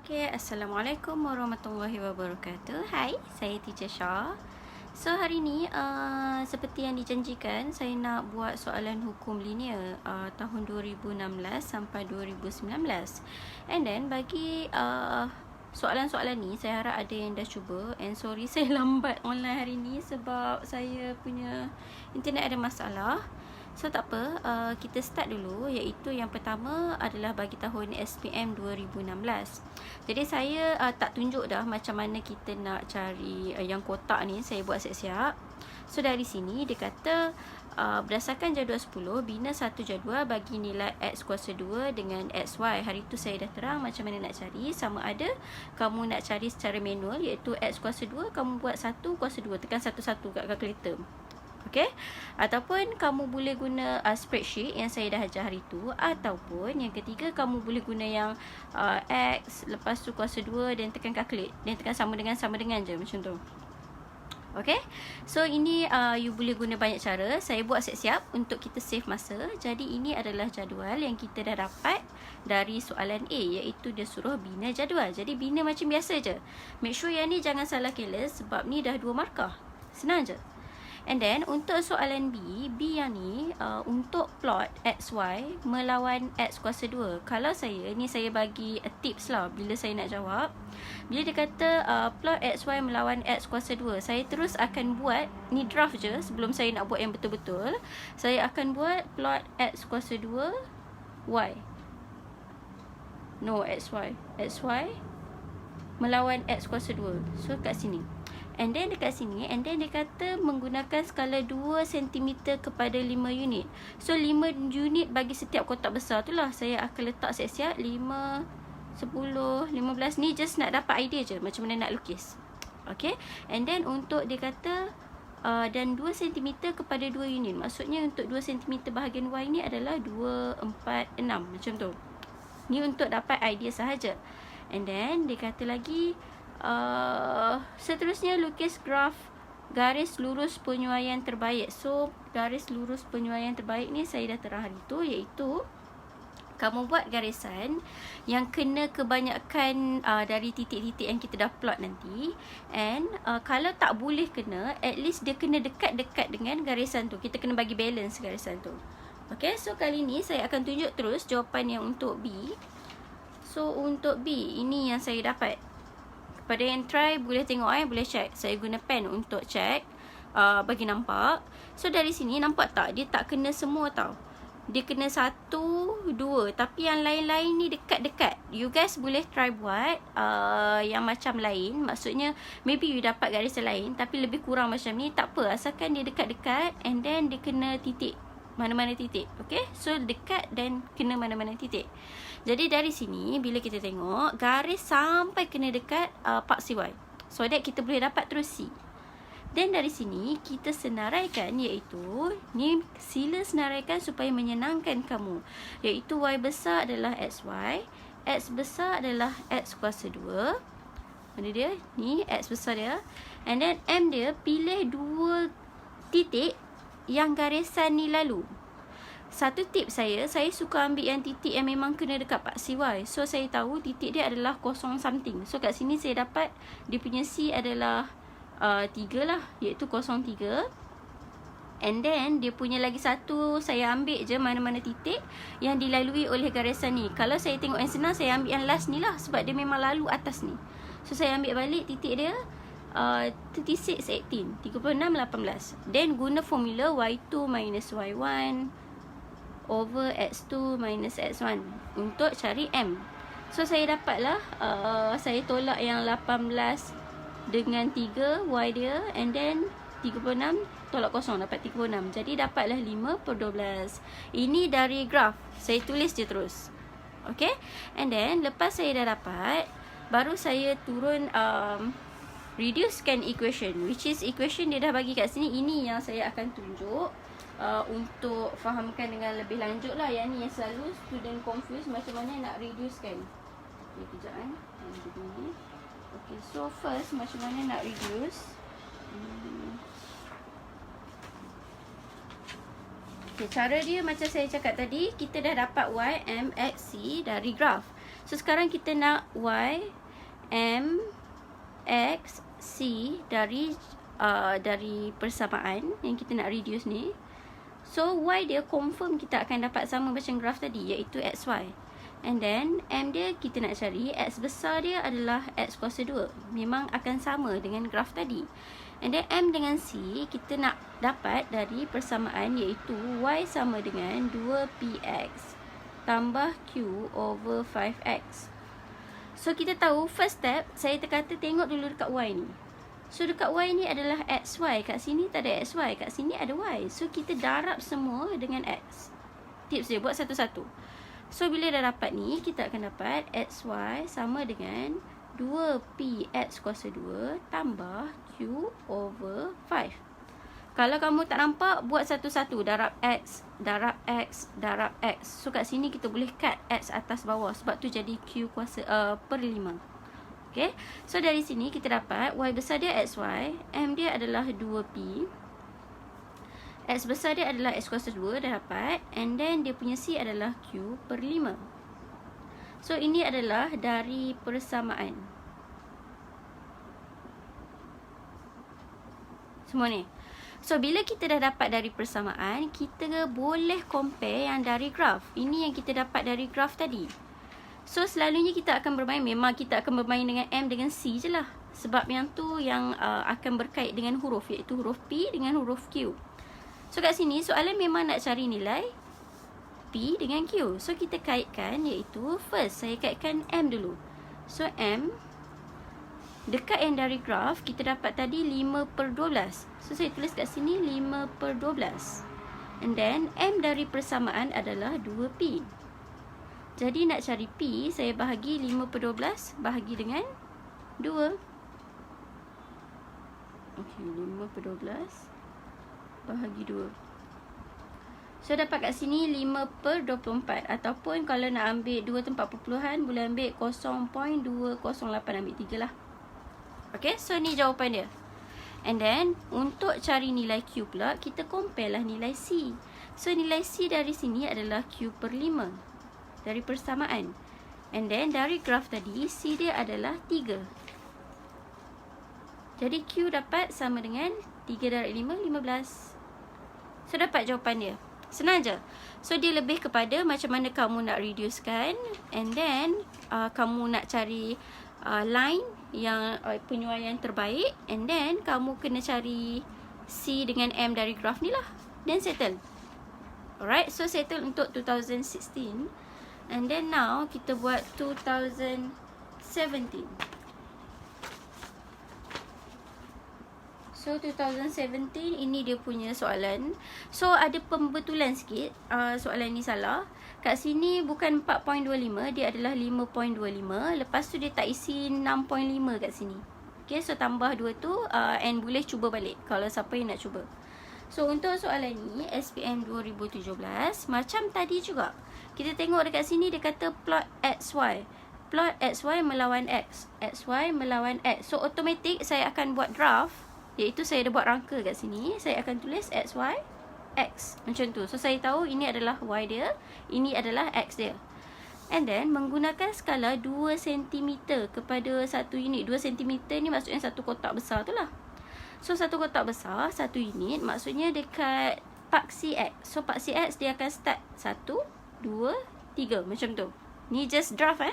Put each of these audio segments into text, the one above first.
Okay, Assalamualaikum warahmatullahi wabarakatuh. Hai, saya Teacher Shah. So hari ni seperti yang dijanjikan, saya nak buat soalan hukum linear tahun 2016 sampai 2019. And then bagi soalan-soalan ni, saya harap ada yang dah cuba. And sorry saya lambat online hari ni sebab saya punya internet ada masalah. So tak apa, kita start dulu, iaitu yang pertama adalah bagi tahun SPM 2016. Jadi saya tak tunjuk dah macam mana kita nak cari yang kotak ni, saya buat siap-siap. So dari sini dia kata berdasarkan jadual 10, bina satu jadual bagi nilai X kuasa 2 dengan XY. Hari tu saya dah terang macam mana nak cari. Sama ada kamu nak cari secara manual, iaitu X kuasa 2, kamu buat 1 kuasa 2, tekan satu-satu kat kalkulator. Okay? Ataupun kamu boleh guna spreadsheet yang saya dah ajar hari tu. Ataupun yang ketiga, kamu boleh guna yang X, lepas tu kuasa 2 dan tekan calculate. Dan tekan sama dengan je macam tu. Okay? So ini you boleh guna banyak cara. Saya buat siap-siap untuk kita save masa. Jadi ini adalah jadual yang kita dah dapat dari soalan A, iaitu dia suruh bina jadual. Jadi bina macam biasa je. Make sure yang ni jangan salah careless sebab ni dah 2 markah. Senang je. And then untuk soalan B yang ni untuk plot XY melawan X kuasa 2. Kalau saya bagi tips lah bila saya nak jawab. Bila dia kata plot XY melawan X kuasa 2, saya terus akan buat, ni draft je sebelum saya nak buat yang betul-betul. Saya akan buat plot X kuasa 2 Y. No, XY. XY melawan X kuasa 2. So kat sini. And then dekat sini, and then dia kata menggunakan skala 2 cm kepada 5 unit. So 5 unit bagi setiap kotak besar tu lah. Saya akan letak siap-siap 5, 10, 15. Ni just nak dapat idea je macam mana nak lukis. Okay. And then untuk dia kata dan 2 cm kepada 2 unit. Maksudnya untuk 2 cm bahagian Y ni adalah 2, 4, 6. Macam tu. Ni untuk dapat idea sahaja. And then dia kata lagi seterusnya lukis graf garis lurus penyuaian terbaik. So garis lurus penyuaian terbaik ni saya dah terang hari tu, iaitu kamu buat garisan yang kena kebanyakan dari titik-titik yang kita dah plot nanti. And kalau tak boleh kena, at least dia kena dekat-dekat dengan garisan tu. Kita kena bagi balance garisan tu. Okay, so kali ni saya akan tunjuk terus jawapan yang untuk B. So untuk B, ini yang saya dapat. Pada yang try boleh tengok boleh check. Saya guna pen untuk check bagi nampak. So dari sini nampak tak, dia tak kena semua tau. Dia kena 1, 2, tapi yang lain-lain ni dekat-dekat. You guys boleh try buat yang macam lain. Maksudnya maybe you dapat garisan lain tapi lebih kurang macam ni. Tak apa, asalkan dia dekat-dekat and then dia kena titik, mana-mana titik. Okay, so dekat dan kena mana-mana titik. Jadi dari sini bila kita tengok garis sampai kena dekat part CY, so that kita boleh dapat terus C. Dan dari sini kita senaraikan, iaitu ni sila senaraikan supaya menyenangkan kamu, iaitu Y besar adalah XY, X besar adalah X kuasa 2. Mana dia? Ni X besar dia. And then M dia pilih 2 titik yang garisan ni lalu. Satu tip saya suka ambil yang titik yang memang kena dekat part CY. So saya tahu titik dia adalah kosong something. So kat sini saya dapat dia punya C adalah 3 lah, iaitu 03. And then dia punya lagi satu, saya ambil je mana-mana titik yang dilalui oleh garisan ni. Kalau saya tengok yang senang, saya ambil yang last ni lah, sebab dia memang lalu atas ni. So saya ambil balik titik dia 36, 18, 36, 18. Then guna formula Y2 minus Y1 over X2 minus X1 untuk cari M. So saya dapatlah saya tolak yang 18 dengan 3 Y dia, and then 36 tolak kosong dapat 36. Jadi dapatlah 5/12. Ini dari graf. Saya tulis je terus. Okay. And then lepas saya dah dapat, baru saya turun reducekan equation, which is equation dia dah bagi kat sini. Ini yang saya akan tunjuk untuk fahamkan dengan lebih lanjut lah. Yang ni yang selalu student confuse macam mana nak reducekan. Okay, kejap Okay, so first macam mana nak reduce. Okay, cara dia macam saya cakap tadi, kita dah dapat Y, M, X, C dari graf. So sekarang kita nak Y, M, X, C dari persamaan yang kita nak reduce ni. So Y dia confirm kita akan dapat sama macam graf tadi, iaitu XY. And then M dia kita nak cari, X besar dia adalah X kuasa 2. Memang akan sama dengan graf tadi. And then M dengan C kita nak dapat dari persamaan, iaitu Y sama dengan 2PX tambah Q over 5X. So kita tahu first step, saya kata tengok dulu dekat Y ni. So dekat Y ni adalah XY, kat sini tak ada XY, kat sini ada Y. So kita darab semua dengan X. Tips dia, buat satu-satu. So bila dah dapat ni, kita akan dapat XY sama dengan 2PX kuasa 2 tambah Q over 5. Kalau kamu tak nampak, buat satu-satu. Darab X, darab X, darab X. So kat sini kita boleh cut X atas bawah. Sebab tu jadi Q kuasa per 5. Okay. So dari sini kita dapat Y besar dia XY, M dia adalah 2P, X besar dia adalah X kuasa 2, dah dapat. And then dia punya C adalah Q per 5. So ini adalah dari persamaan. Semua ni. So bila kita dah dapat dari persamaan, kita boleh compare yang dari graf. Ini yang kita dapat dari graf tadi. So selalunya kita akan bermain, memang kita akan bermain dengan M dengan C je lah. Sebab yang tu yang akan berkait dengan huruf, iaitu huruf P dengan huruf Q. So kat sini soalan memang nak cari nilai P dengan Q. So kita kaitkan, iaitu first saya kaitkan M dulu. So M dekat yang dari graf kita dapat tadi 5/12. So saya tulis kat sini 5/12. And then M dari persamaan adalah 2P. Jadi nak cari P, saya bahagi 5/12 bahagi dengan 2. Okey, 5/12 bahagi 2. So dapat kat sini 5/24. Ataupun kalau nak ambil 2 tempat perpuluhan, boleh ambil 0.208, ambil 3 lah. Okay, so ni jawapan dia. And then untuk cari nilai Q pula, kita compare lah nilai C. So nilai C dari sini adalah Q per 5 dari persamaan. And then dari graf tadi, C dia adalah 3. Jadi Q dapat sama dengan 3 darab 5, 15. So dapat jawapan dia. Senang je. So dia lebih kepada macam mana kamu nak reducekan. And then kamu nak cari line yang penyuaian terbaik. And then kamu kena cari C dengan M dari graf ni lah. Then settle. Alright, so settle untuk 2016. And then now kita buat 2017. So 2017 ini dia punya soalan. So ada pembetulan sikit, soalan ni salah. Kat sini bukan 4.25, dia adalah 5.25. Lepas tu dia tak isi 6.5 kat sini. Okay, so tambah 2 tu and boleh cuba balik kalau siapa yang nak cuba. So untuk soalan ni SPM 2017, macam tadi juga. Kita tengok dekat sini dia kata plot XY. Plot XY melawan X, XY melawan X. So automatik saya akan buat graf, iaitu saya dah buat rangka kat sini. Saya akan tulis XY, X. Macam tu. So saya tahu ini adalah Y dia, ini adalah X dia. And then menggunakan skala 2 cm kepada 1 unit. 2 cm ni maksudnya satu kotak besar tu lah. So satu kotak besar, 1 unit, maksudnya dekat paksi X. So paksi X dia akan start 1, 2, 3. Macam tu. Ni just draft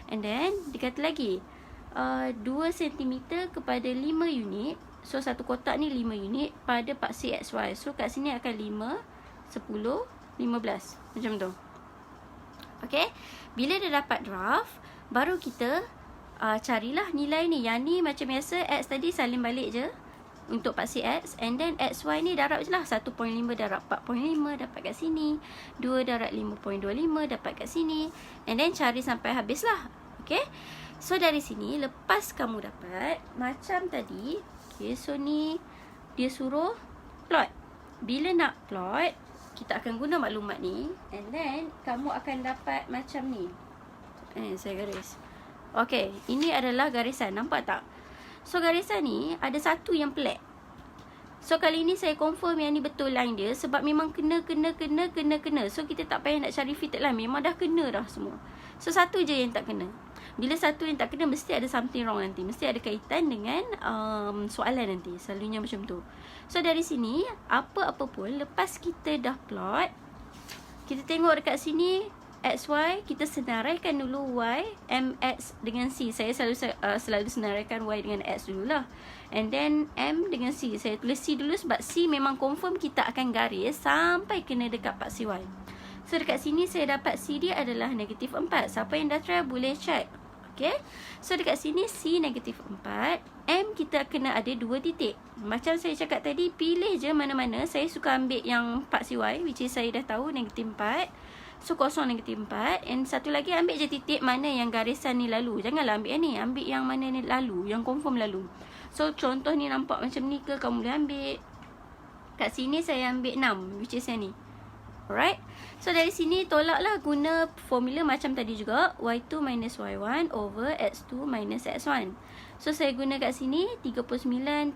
And then dikata lagi 2 cm kepada 5 unit. So satu kotak ni 5 unit pada paksi XY. So kat sini akan 5, 10, 15. Macam tu. Okay. Bila dah dapat draft, baru kita carilah nilai ni. Yang ni macam biasa, X tadi salin balik je untuk paksi X. And then XY ni darab je lah. 1.5 darab 4.5 dapat kat sini. 2 darab 5.25 dapat kat sini. And then cari sampai habis lah. Okay. So dari sini, lepas kamu dapat macam tadi. Okay, so ni dia suruh plot. Bila nak plot, kita akan guna maklumat ni. And then kamu akan dapat macam ni. Saya garis. Okay, ini adalah garisan. Nampak tak? So garisan ni ada satu yang pelik. So kali ni saya confirm yang ni betul line dia. Sebab memang kena. So kita tak payah nak cari fitted line. Memang dah kena dah semua. So satu je yang tak kena. Bila satu yang tak kena, mesti ada something wrong nanti. Mesti ada kaitan dengan soalan nanti. Selalunya macam tu. So dari sini, apa-apa pun, lepas kita dah plot, kita tengok dekat sini, XY, kita senaraikan dulu Y, MX dengan C. Saya selalu senaraikan Y dengan X dululah. And then M dengan C. Saya tulis C dulu sebab C memang confirm kita akan garis sampai kena dekat part CY. So dekat sini saya dapat C dia adalah negatif 4. Siapa yang dah try boleh check. Okay. So dekat sini C negatif 4. M kita kena ada 2 titik. Macam saya cakap tadi, pilih je mana-mana. Saya suka ambil yang part CY, which is saya dah tahu negatif 4. So kosong negatif 4. And satu lagi, ambil je titik mana yang garisan ni lalu. Janganlah ambil yang ni. Ambil yang mana ni lalu, yang confirm lalu. So contoh ni nampak macam ni ke, kamu boleh ambil. Kat sini saya ambil 6, which is yang ni. Alright. So dari sini tolaklah guna formula macam tadi juga. Y2 minus Y1 over X2 minus X1. So saya guna kat sini 39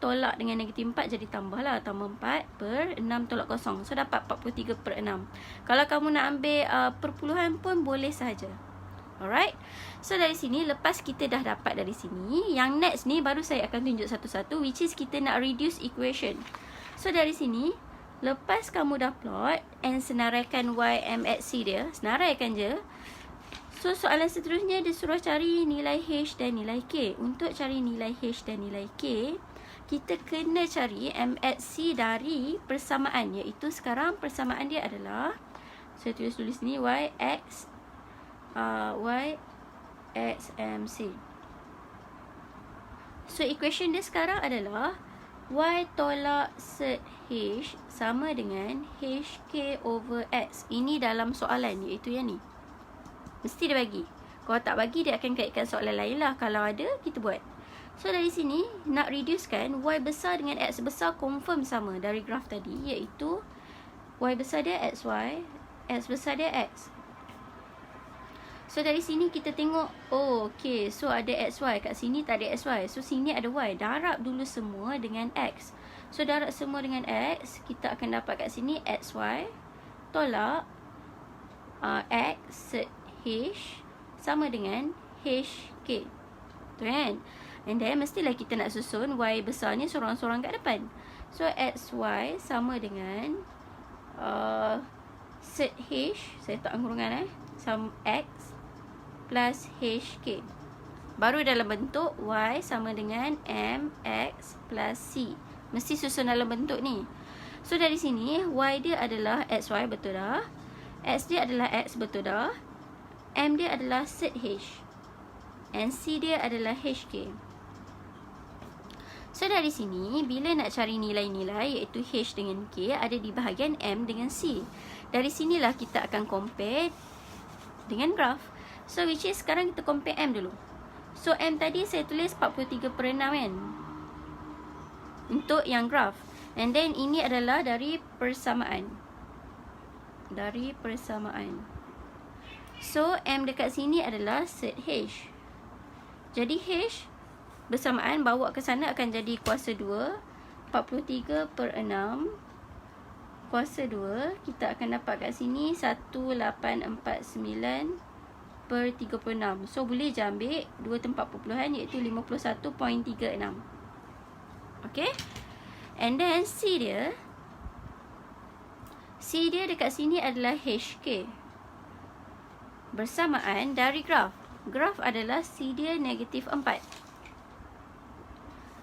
tolak dengan negatif 4, jadi tambah lah. Tambah 4 per 6 tolak kosong. So dapat 43 per 6. Kalau kamu nak ambil perpuluhan pun boleh sahaja. Alright. So dari sini, lepas kita dah dapat dari sini, yang next ni baru saya akan tunjuk satu-satu, which is kita nak reduce equation. So dari sini, lepas kamu dah plot and senaraikan Y, M, X, C dia, senaraikan je. So soalan seterusnya dia suruh cari nilai H dan nilai K. Untuk cari nilai H dan nilai K, kita kena cari M, X, C dari persamaan. Iaitu sekarang persamaan dia adalah, saya tulis ni, Y, X, M, C. So equation dia sekarang adalah Y tolak set H sama dengan HK over X. Ini dalam soalan, iaitu yang ni. Mesti dia bagi. Kalau tak bagi, dia akan kaitkan soalan lain lah. Kalau ada, kita buat. So dari sini, nak reducekan Y besar dengan X besar confirm sama dari graf tadi, iaitu Y besar dia XY, X besar dia X. So dari sini kita tengok, oh okay, so ada XY, kat sini tak ada XY. So sini ada Y, darab dulu semua dengan X. So darab semua dengan X, kita akan dapat kat sini XY tolak X set H sama dengan HK. Tu kan? And then mestilah kita nak susun Y besar ni sorang-sorang kat depan. So XY sama dengan set H, saya tak kurungan sama X plus HK. Baru dalam bentuk Y sama dengan MX plus C. Mesti susun dalam bentuk ni. So dari sini Y dia adalah XY, betul dah. X dia adalah X, betul dah. M dia adalah set H. And C dia adalah HK. So dari sini, bila nak cari nilai-nilai, iaitu H dengan K, ada di bahagian M dengan C. Dari sinilah kita akan compare dengan graf. So which is sekarang kita compare M dulu. So M tadi saya tulis 43 per 6 kan, untuk yang graf. And then ini adalah dari persamaan. Dari persamaan. So M dekat sini adalah set H. Jadi H bersamaan bawa ke sana akan jadi kuasa 2. 43 per 6 kuasa 2. Kita akan dapat kat sini 1849 per 36. So boleh je ambil 2 tempat perpuluhan, iaitu 51.36. Okay. And then C dia dekat sini adalah HK. Bersamaan dari graf. Graf adalah C dia negatif 4.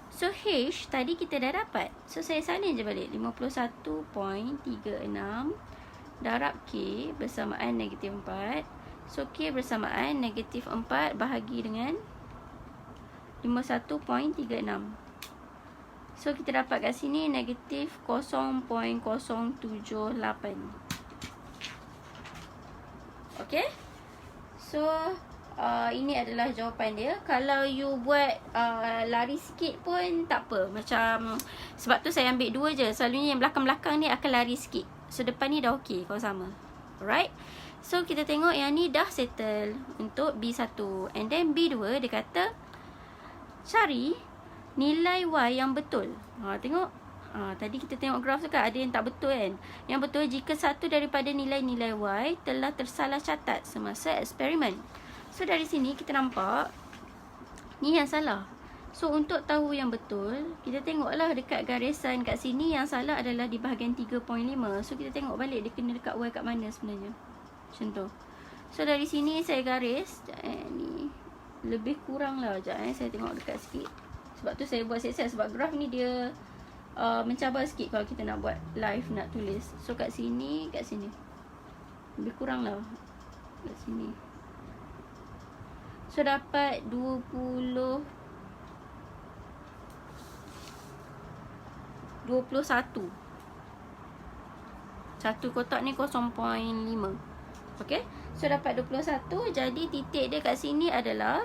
So H tadi kita dah dapat. So saya salin je balik. 51.36 darab K bersamaan negatif 4. So K bersamaan negatif 4 bahagi dengan 51.36. So kita dapat kat sini negatif 0.078. Okay. So ini adalah jawapan dia. Kalau you buat lari sikit pun tak apa. Macam, sebab tu saya ambil 2 je. Selalunya yang belakang-belakang ni akan lari sikit. So depan ni dah okey kalau sama. Alright. So kita tengok yang ni dah settle untuk B1. And then B2 dia kata cari nilai Y yang betul. Tengok. Tadi kita tengok graf tu kan, ada yang tak betul kan. Yang betul, jika satu daripada nilai-nilai Y telah tersalah catat semasa eksperimen. So dari sini kita nampak ni yang salah. So untuk tahu yang betul, kita tengoklah dekat garisan kat sini yang salah adalah di bahagian 3.5. So kita tengok balik dia kena dekat Y kat mana sebenarnya. Macam tu. So dari sini saya garis ni lebih kurang lah. Sekejap saya tengok dekat sikit. Sebab tu saya buat siap-siap. Sebab graf ni dia mencabar sikit kalau kita nak buat live, nak tulis. So kat sini, lebih kurang lah kat sini. So dapat 21. Satu kotak ni 0.5. Okay. So dapat 21. Jadi titik dia kat sini adalah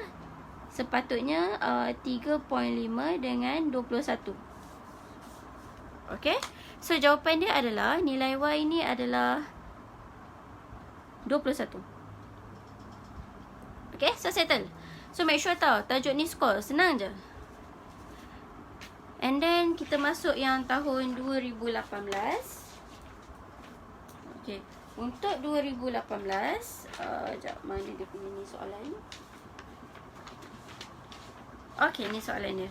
sepatutnya 3.5 dengan 21. Okay. So jawapan dia adalah nilai Y ni adalah 21. Okay. So settle. So make sure tau tajuk ni skor. Senang je. And then kita masuk yang tahun 2018. Okay. Untuk 2018, sekejap, mana dia punya ni soalan. Okay, ni soalan dia.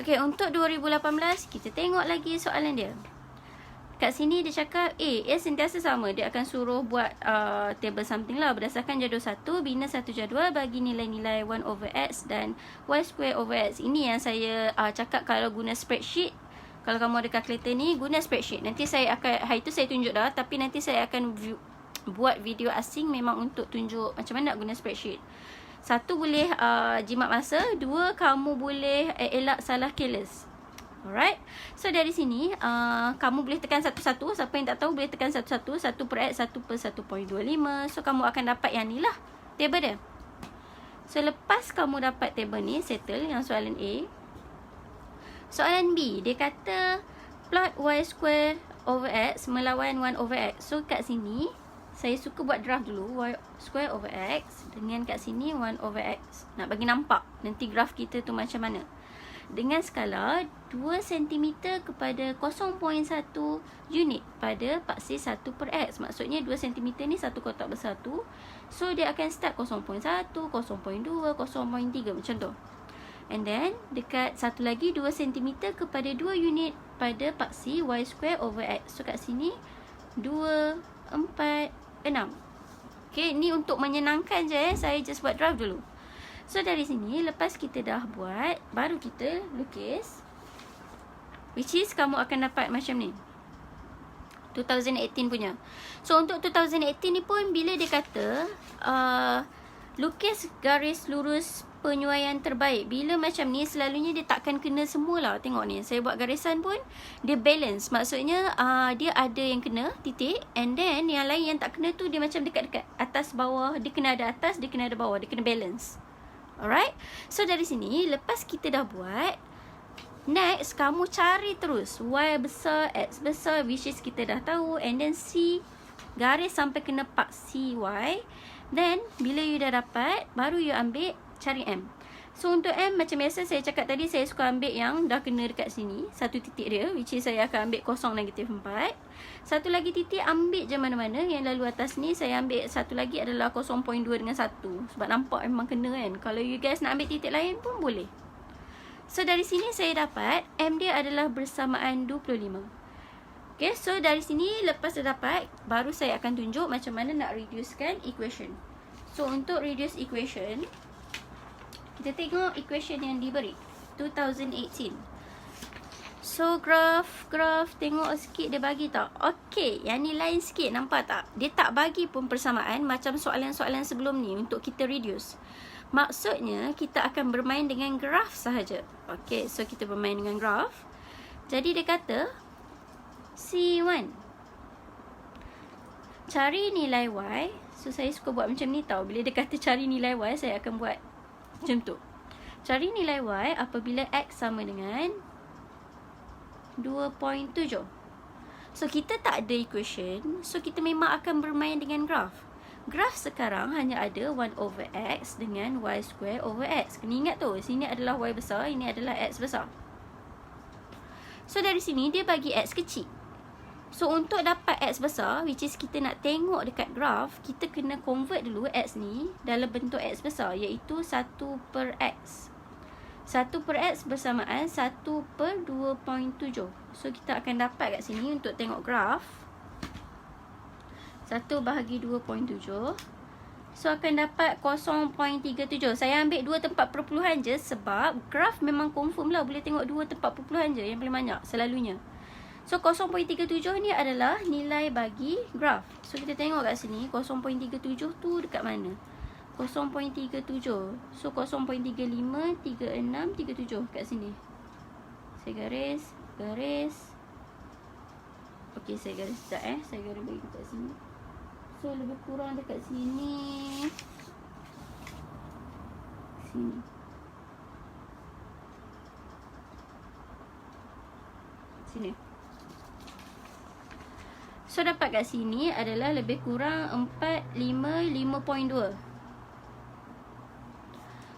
Okay, untuk 2018, kita tengok lagi soalan dia. Kat sini dia cakap A sentiasa sama. Dia akan suruh buat table something lah. Berdasarkan jadual 1, bina satu jadual bagi nilai-nilai 1/x dan y²/x. Ini yang saya cakap kalau guna spreadsheet. Kalau kamu ada calculator ni, guna spreadsheet. Nanti saya akan, hari tu saya tunjuk dah. Tapi nanti saya akan buat video asing memang untuk tunjuk macam mana nak guna spreadsheet. Satu, boleh jimat masa. Dua, kamu boleh elak salah careless. Alright. So dari sini, kamu boleh tekan satu-satu. Siapa yang tak tahu boleh tekan satu-satu. 1/x, 1/1.25. So kamu akan dapat yang ni lah, table dia. So lepas kamu dapat table ni, settle yang soalan A. Soalan B, dia kata plot y²/x melawan 1/x. So kat sini, saya suka buat draft dulu. y²/x dengan kat sini 1/x. Nak bagi nampak nanti graf kita tu macam mana. Dengan skala 2 cm kepada 0.1 unit pada paksi 1/x. Maksudnya 2 cm ni satu kotak besar tu. So dia akan start 0.1, 0.2, 0.3 macam tu. And then dekat satu lagi 2 cm kepada 2 unit pada paksi y²/x. So kat sini 2, 4, 6. Okay, ni untuk menyenangkan je saya just buat draft dulu. So dari sini lepas kita dah buat, baru kita lukis, which is kamu akan dapat macam ni 2018 punya. So untuk 2018 ni pun bila dia kata lukis garis lurus penyuaian terbaik, bila macam ni selalunya dia takkan kena semua lah. Tengok ni, saya buat garisan pun dia balance. Maksudnya dia ada yang kena titik, and then yang lain yang tak kena tu dia macam dekat-dekat, atas bawah. Dia kena ada atas, dia kena ada bawah, dia kena balance. Alright. So dari sini lepas kita dah buat, next kamu cari terus y besar, x besar, which is kita dah tahu, and then C garis sampai kena paksi y. Then bila you dah dapat, baru you ambil cari M. So untuk M, macam biasa saya cakap tadi, saya suka ambil yang dah kena dekat sini, satu titik dia, which is saya akan ambil 0, -4. Satu lagi titik ambil je mana-mana. Yang lalu atas ni saya ambil satu lagi adalah 0.2 dengan 1. Sebab nampak memang kena kan. Kalau you guys nak ambil titik lain pun boleh. So dari sini saya dapat M dia adalah bersamaan 25. Okay, so dari sini lepas dah dapat, baru saya akan tunjuk macam mana nak reducekan equation. So untuk reduce equation, kita tengok equation yang diberi 2018. So graf tengok sikit dia bagi tak? Okey, yang ni lain sikit, nampak tak? Dia tak bagi pun persamaan macam soalan-soalan sebelum ni untuk kita reduce. Maksudnya kita akan bermain dengan graf sahaja. Okey, so kita bermain dengan graf. Jadi dia kata C1, cari nilai Y. So saya suka buat macam ni tau. Bila dia kata cari nilai Y, saya akan buat macam tu. Cari nilai Y apabila X sama dengan 2.7. So kita tak ada equation, so kita memang akan bermain dengan graf. Graf sekarang hanya ada 1/x dengan y²/x. Kena ingat tu, sini adalah y besar, ini adalah x besar. So dari sini dia bagi x kecil. So untuk dapat X besar, which is kita nak tengok dekat graf, kita kena convert dulu X ni dalam bentuk X besar, iaitu 1/X. 1/X bersamaan 1/2.7. So kita akan dapat kat sini untuk tengok graf 1/2.7. So akan dapat 0.37. Saya ambil 2 tempat perpuluhan je sebab graf memang confirm lah boleh tengok 2 tempat perpuluhan je yang paling banyak selalunya. So 0.37 ni adalah nilai bagi graf. So kita tengok kat sini 0.37 tu dekat mana? 0.37. So 0.35, 36, 37 kat sini. Saya garis. Okey, saya garis sekejap Saya garis bagi kat sini. So lebih kurang dekat sini. Sini. So dapat kat sini adalah lebih kurang 5.2.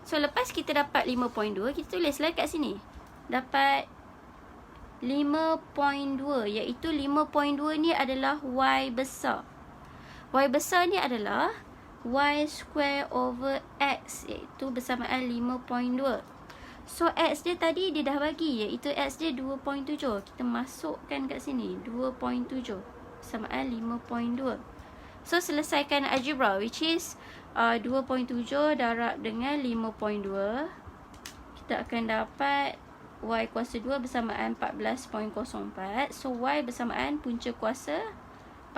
So lepas kita dapat 5.2, kita tulislah kat sini. Dapat 5.2, iaitu 5.2 ni adalah Y besar. Y besar ni adalah Y square over X, iaitu bersamaan 5.2. So X dia tadi dia dah bagi, iaitu X dia 2.7. Kita masukkan kat sini 2.7 bersamaan 5.2. So selesaikan algebra, which is 2.7 darab dengan 5.2. Kita akan dapat Y kuasa 2 bersamaan 14.04. So Y bersamaan punca kuasa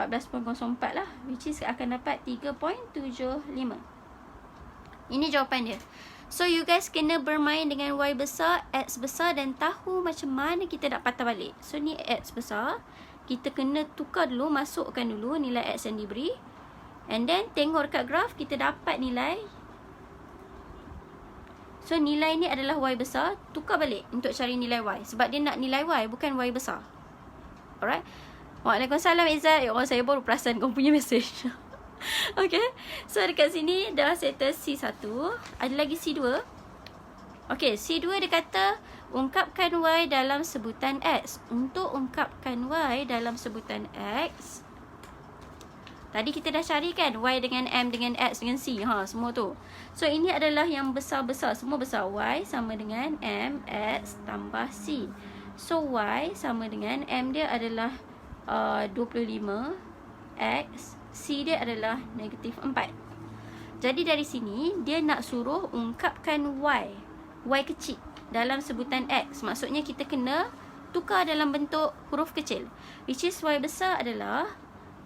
14.04 lah, which is akan dapat 3.75. Ini jawapan dia. So you guys kena bermain dengan Y besar, X besar dan tahu macam mana kita nak patah balik. So ni X besar, kita kena tukar dulu, masukkan dulu nilai X yang diberi. And then tengok dekat graf, kita dapat nilai. So nilai ni adalah Y besar, tukar balik untuk cari nilai Y. Sebab dia nak nilai Y, bukan Y besar. Alright. Waalaikumsalam Izzat. Ya Allah, saya baru perasan kau punya message. Okay. So dekat sini dah settle C1. Ada lagi C2. Okay, C2 dia kata ungkapkan Y dalam sebutan X. Untuk ungkapkan Y dalam sebutan X, tadi kita dah carikan Y dengan M dengan X dengan C. Semua tu. So ini adalah yang besar-besar. Semua besar. Y sama dengan M, X tambah C. So Y sama dengan M dia adalah 25, X, C dia adalah negatif 4. Jadi dari sini dia nak suruh ungkapkan Y kecil dalam sebutan X. Maksudnya kita kena tukar dalam bentuk huruf kecil, which is Y besar adalah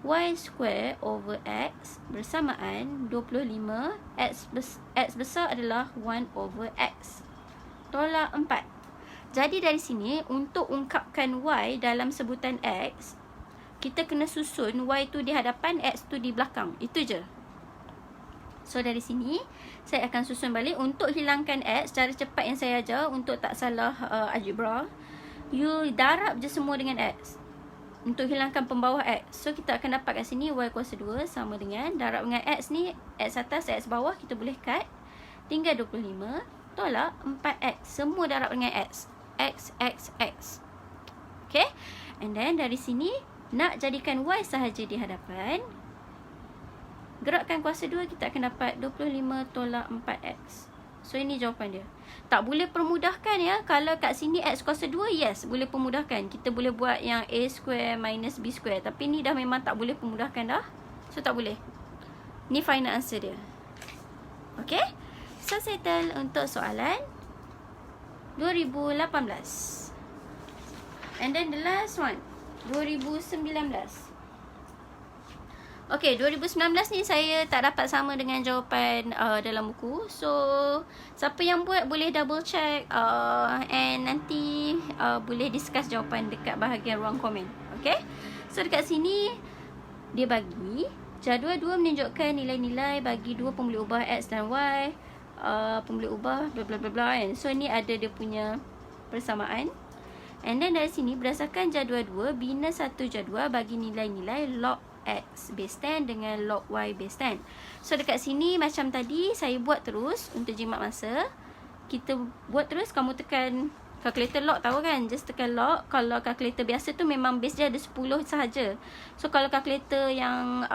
Y square over X bersamaan 25, X besar adalah 1 over X tolak 4. Jadi dari sini untuk ungkapkan Y dalam sebutan X, kita kena susun Y tu di hadapan, X tu di belakang. Itu je. So dari sini saya akan susun balik. Untuk hilangkan X, cara cepat yang saya ajar untuk tak salah algebra, you darab je semua dengan X untuk hilangkan pembawah X. So kita akan dapat kat sini Y kuasa 2 sama dengan darab dengan X ni, X atas, X bawah kita boleh cut. Tinggal 25 tolak 4X. Semua darab dengan X. X. Okay. And then dari sini nak jadikan Y sahaja di hadapan, gerakkan kuasa 2, kita akan dapat 25 tolak 4X. So ini jawapan dia. Tak boleh permudahkan ya. Kalau kat sini X kuasa 2, yes, boleh permudahkan. Kita boleh buat yang A square minus B square. Tapi ni dah memang tak boleh permudahkan dah. So tak boleh. Ni final answer dia. Okay. So settle untuk soalan 2018. And then the last one 2019. Okay, 2019 ni saya tak dapat sama dengan jawapan dalam buku. So siapa yang buat boleh double check and nanti boleh discuss jawapan dekat bahagian ruang komen. Okay. So dekat sini dia bagi jadual 2 menunjukkan nilai-nilai bagi dua pemboleh ubah X dan Y, pemboleh ubah bla bla bla bla kan. So ni ada dia punya persamaan. And then dari sini berdasarkan jadual 2, bina satu jadual bagi nilai-nilai log X base 10 dengan log Y base 10. So dekat sini macam tadi saya buat terus untuk jimat masa. Kita buat terus, kamu tekan Kalkulator log tahu kan, just tekan log. Kalau kalkulator biasa tu memang base dia ada 10 sahaja. So kalau kalkulator yang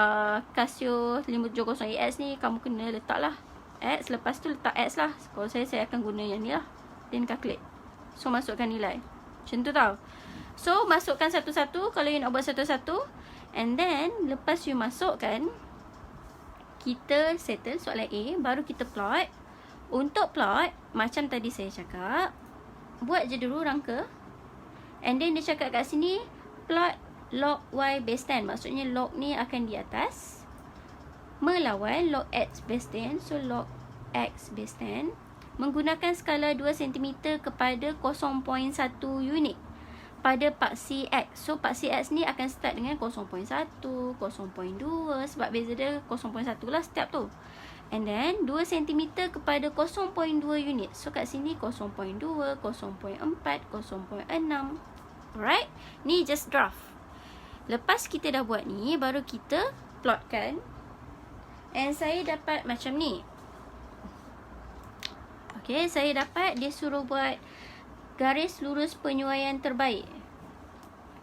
Casio 570AX ni, kamu kena letak lah X, lepas tu letak X lah. Kalau saya akan guna yang ni lah, then calculate. So masukkan nilai macam tu tau. So masukkan satu-satu kalau you nak buat satu-satu. And then lepas you masukkan, kita settle soalan A, baru kita plot. Untuk plot, macam tadi saya cakap, buat je dulu rangka. And then dia cakap kat sini, plot log Y base 10. Maksudnya log ni akan di atas, melawan log X base 10. So log X base 10, menggunakan skala 2 cm kepada 0.1 unit pada paksi X. So paksi X ni akan start dengan 0.1, 0.2, sebab beza dia 0.1 lah setiap tu. And then 2 cm kepada 0.2 unit. So kat sini 0.2, 0.4, 0.6. Alright, ni just draft. Lepas kita dah buat ni, baru kita plotkan. And saya dapat macam ni. Okay, saya dapat dia suruh buat garis lurus penyuaian terbaik.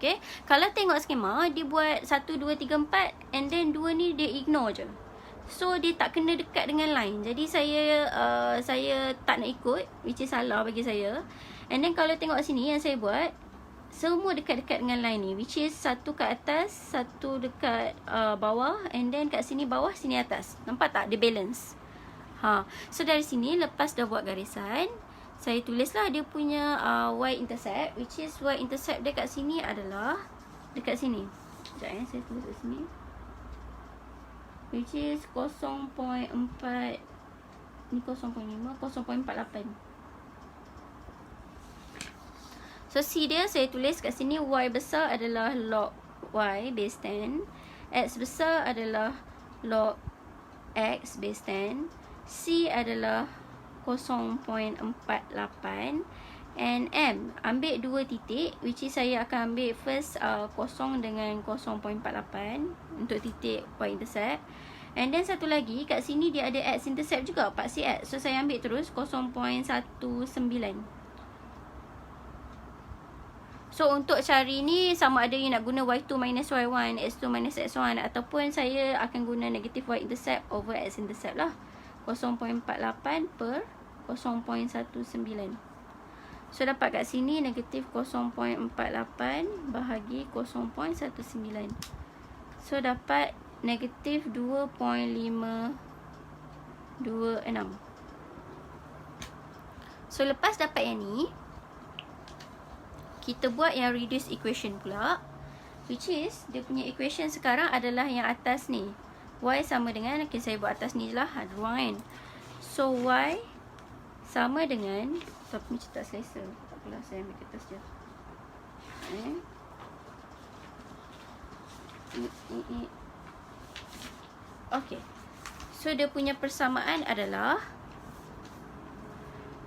Okay, kalau tengok skema, dia buat 1, 2, 3, 4. And then 2 ni dia ignore je. So dia tak kena dekat dengan line. Jadi saya tak nak ikut, which is salah bagi saya. And then kalau tengok sini yang saya buat, semua dekat-dekat dengan line ni, which is satu kat atas, satu dekat bawah. And then kat sini bawah, sini atas. Nampak tak? Dia balance. So dari sini lepas dah buat garisan, saya tulislah dia punya y-intercept, which is y-intercept dia kat sini adalah dekat sini. Sekejap saya tulis kat sini, which is 0.4, ni 0.5, 0.48. So C dia saya tulis kat sini, Y besar adalah log Y base 10, X besar adalah log X base 10, C adalah 0.48, and M ambil 2 titik, which is saya akan ambil first 0 dengan 0.48 untuk titik y-intercept. And then satu lagi kat sini dia ada x-intercept juga, paksi X. So saya ambil terus 0.19. So untuk cari ni, sama ada you nak guna y2 minus y1, x2 minus x1, ataupun saya akan guna negative y-intercept over x-intercept lah. 0.48 per 0.19. So dapat kat sini negatif 0.48 bahagi 0.19. So dapat negatif 2.526. So lepas dapat yang ni, kita buat yang reduced equation pula, which is dia punya equation sekarang adalah yang atas ni. Y sama dengan, okay, saya buat atas ni je lah, ada ruang kan. So Y sama dengan, tapi macam tak selesa, tak apalah, saya ambil kertas je. Okay, so dia punya persamaan adalah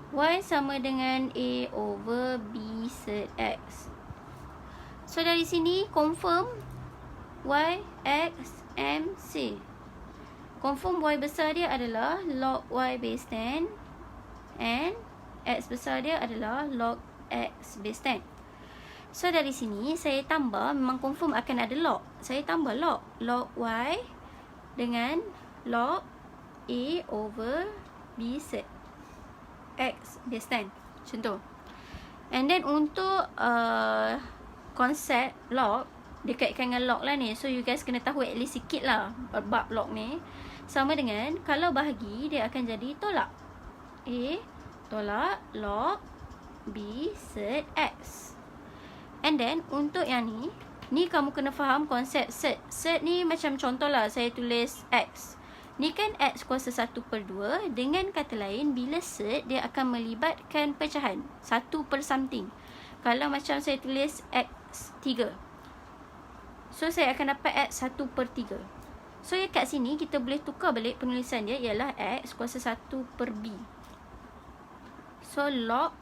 Y sama dengan A over B set X. So dari sini confirm Y, X, M, C. Confirm Y besar dia adalah log Y base 10, and X besar dia adalah log X base 10. So dari sini saya tambah, memang confirm akan ada log. Saya tambah log Y dengan log A over B set X base 10, macam tu. And then untuk konsep log, dikaitkan dengan log lah ni. So you guys kena tahu at least sikit lah bab log ni. Sama dengan kalau bahagi, dia akan jadi tolak A tolak log B set X. And then untuk yang ni kamu kena faham konsep set. Set ni macam contoh lah, saya tulis X. Ni kan X kuasa 1/2. Dengan kata lain, bila set, dia akan melibatkan pecahan 1 per something. Kalau macam saya tulis X3, so saya akan dapat X 1/3. So kat sini kita boleh tukar balik penulisan dia, ialah X kuasa 1 per B. So log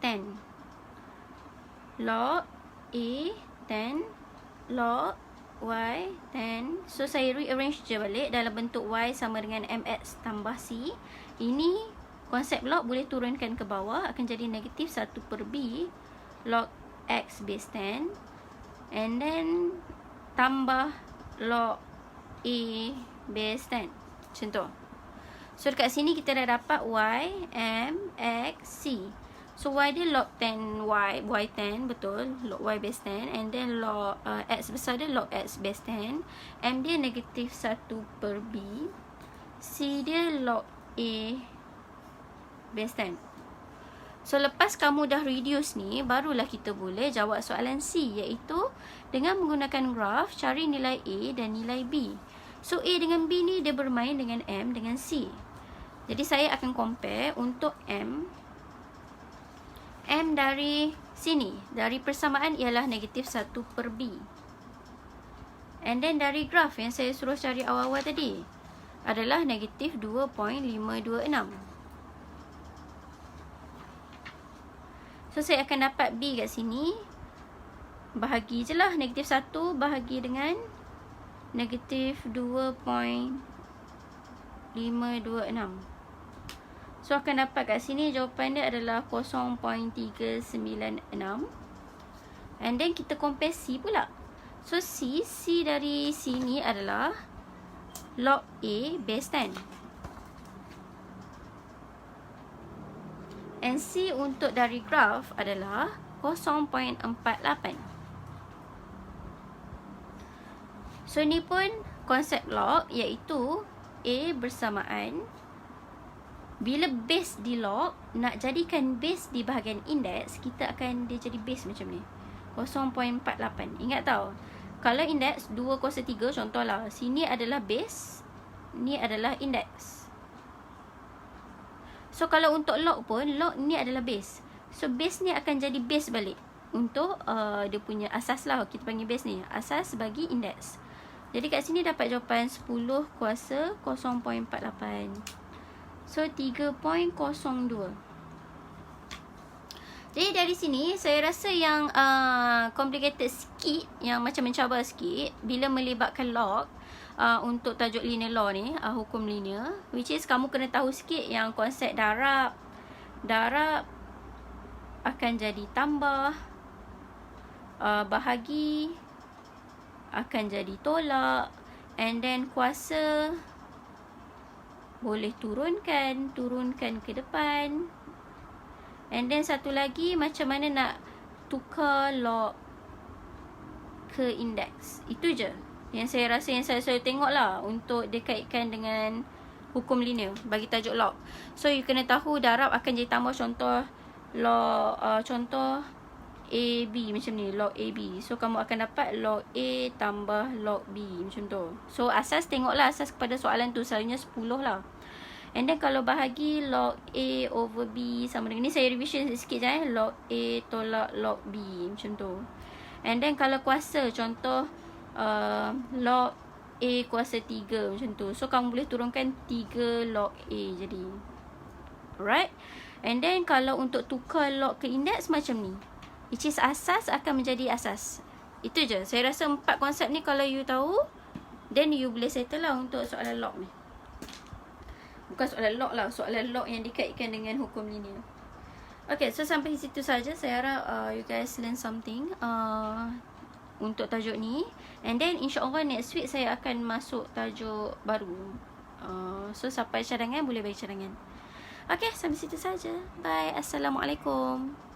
10, log A 10, log Y 10. So saya rearrange je balik dalam bentuk Y sama dengan MX tambah C. Ini konsep log boleh turunkan ke bawah, akan jadi negatif 1/b log x base 10, and then tambah log a base 10. Macam tu. So dekat sini kita dah dapat y, m, x, c. So y dia log 10 y 10, betul, log y base 10, and then log x besar dia log x base 10, m dia negatif 1/b, c dia log a base 10. So lepas kamu dah reduce ni, barulah kita boleh jawab soalan C, iaitu dengan menggunakan graf cari nilai A dan nilai B. So A dengan B ni dia bermain dengan M dengan C. Jadi saya akan compare untuk M dari sini, dari persamaan ialah negatif 1/b. And then dari graf yang saya suruh cari awal-awal tadi adalah negatif 2.526. So saya akan dapat B kat sini. Bahagi je lah, negatif 1 bahagi dengan negatif 2.526. So akan dapat kat sini jawapan dia adalah 0.396. And then kita compare C pula. So C dari sini adalah log A base 10. And C untuk dari graf adalah 0.48. So ni pun konsep log, iaitu A bersamaan, bila base di log, nak jadikan base di bahagian indeks, kita akan dia jadi base macam ni, 0.48. Ingat tau, kalau indeks 203 contohlah, sini adalah base, ni adalah indeks. So kalau untuk log pun, log ni adalah base. So base ni akan jadi base balik untuk dia punya asas lah, kita panggil base ni, asas bagi indeks. Jadi kat sini dapat jawapan 10 kuasa 0.48. So 3.02. Jadi dari sini saya rasa yang complicated sikit, yang macam mencabar sikit bila melibatkan log untuk tajuk linear law ni, hukum linear, which is kamu kena tahu sikit yang konsep darab akan jadi tambah, bahagi akan jadi tolak, and then kuasa boleh turunkan ke depan, and then satu lagi macam mana nak tukar log ke indeks. Itu je yang saya rasa yang saya selalu tengok lah untuk dia kaitkan dengan hukum linear bagi tajuk log. So you kena tahu darab akan jadi tambah, contoh log contoh AB macam ni, log AB. So kamu akan dapat log A tambah log B macam tu. So asas tengoklah asas kepada soalan tu, selalunya 10 lah. And then kalau bahagi log A over B sama dengan ni, saya revision sikit je log A tolak log B macam tu. And then kalau kuasa, contoh log A kuasa 3 macam tu. So kamu boleh turunkan 3 log A jadi. Alright. And then kalau untuk tukar log ke indeks macam ni, which is asas akan menjadi asas. Itu je. Saya rasa 4 konsep ni kalau you tahu, then you boleh settle lah untuk soalan log ni. Bukan soalan log lah, soalan log yang dikaitkan dengan hukum linear. Okay, so sampai situ saja. Saya harap you guys learn something untuk tajuk ni. And then insyaAllah next week saya akan masuk tajuk baru. So sampai cadangan boleh bagi cadangan. Okay, sampai situ saja. Bye. Assalamualaikum.